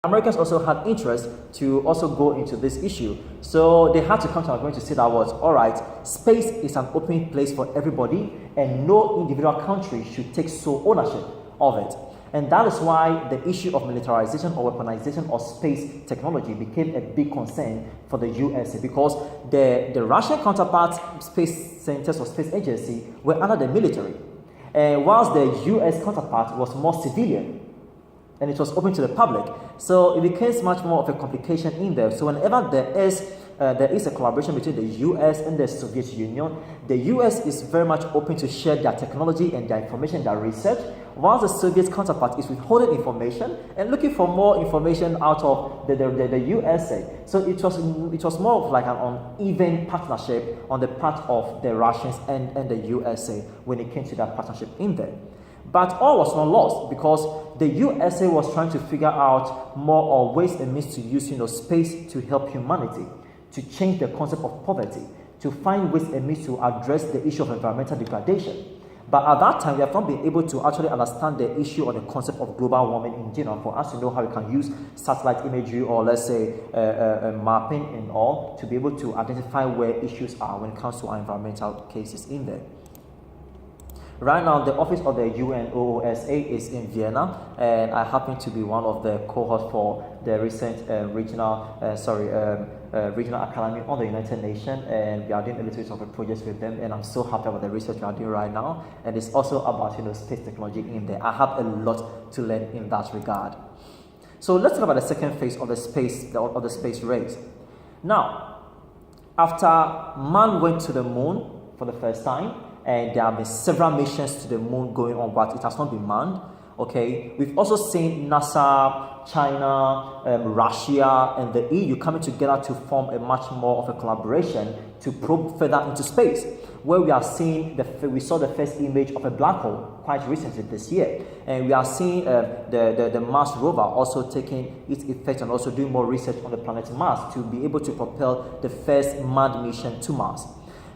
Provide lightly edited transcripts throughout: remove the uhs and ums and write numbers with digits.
Americans also had interest to also go into this issue. So they had to come to an agreement to say that was, all right, space is an open place for everybody and no individual country should take sole ownership of it. And that is why the issue of militarization or weaponization of space technology became a big concern for the USA, because the Russian counterpart space centers or space agency were under the military, whilst the US counterpart was more civilian and it was open to the public. So it becomes much more of a complication in there. So whenever there is a collaboration between the US and the Soviet Union, the US is very much open to share their technology and their information, their research, while the Soviet counterpart is withholding information and looking for more information out of the USA. So it was more of like an uneven partnership on the part of the Russians and the USA when it came to that partnership in there. But all was not lost, because the USA was trying to figure out more ways and means to use space to help humanity, to change the concept of poverty, to find ways and means to address the issue of environmental degradation. But at that time, we have not been able to actually understand the issue or the concept of global warming in general for us to know how we can use satellite imagery or, let's say, mapping and all to be able to identify where issues are when it comes to our environmental cases in there. Right now, the office of the UNOOSA is in Vienna, and I happen to be one of the cohorts for the recent regional academy on the United Nations, and we are doing a little bit of a project with them, and I'm so happy about the research we are doing right now. And it's also about space technology in there. I have a lot to learn in that regard. So let's talk about the second phase of the space race. Now, after man went to the moon for the first time, and there have been several missions to the moon going on, but it has not been manned. Okay, we've also seen NASA, China, Russia, and the EU coming together to form a much more of a collaboration to probe further into space, where we are seeing we saw the first image of a black hole quite recently this year, and we are seeing the Mars rover also taking its effect and also doing more research on the planet Mars to be able to propel the first manned mission to Mars.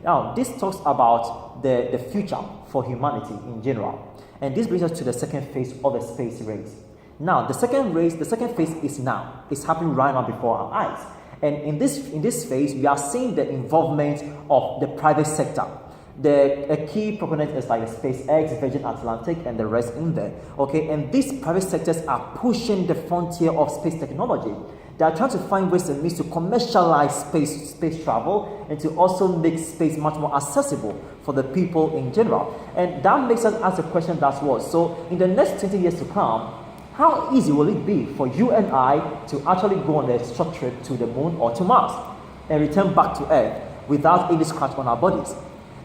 Now, this talks about the future for humanity in general. And this brings us to the second phase of the space race. Now, the second phase is now. It's happening right now before our eyes. And in this phase, we are seeing the involvement of the private sector. A key proponent is like the SpaceX, Virgin Atlantic, and the rest in there. Okay, and these private sectors are pushing the frontier of space technology. They are trying to find ways and means to commercialize space travel and to also make space much more accessible for the people in general. And that makes us ask the question that's what. So in the next 20 years to come, how easy will it be for you and I to actually go on a short trip to the moon or to Mars and return back to Earth without any scratch on our bodies?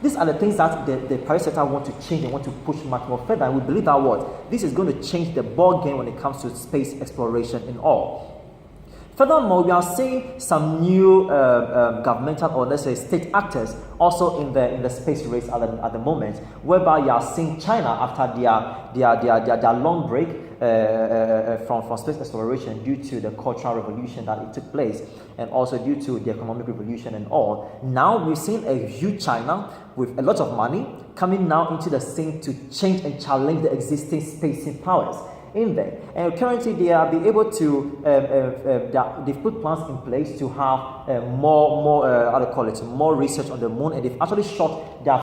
These are the things that the private sector want to change and want to push much more further. And we believe that this is going to change the ball game when it comes to space exploration and all. Furthermore, we are seeing some new governmental or, let's say, state actors also in the space race at the moment, whereby you are seeing China after their long break from space exploration due to the cultural revolution that it took place, and also due to the economic revolution and all. Now we've seen a huge China with a lot of money coming now into the scene to change and challenge the existing spacing powers in there. And currently they are be able to they've put plans in place to have more research on the moon, and they've actually shot their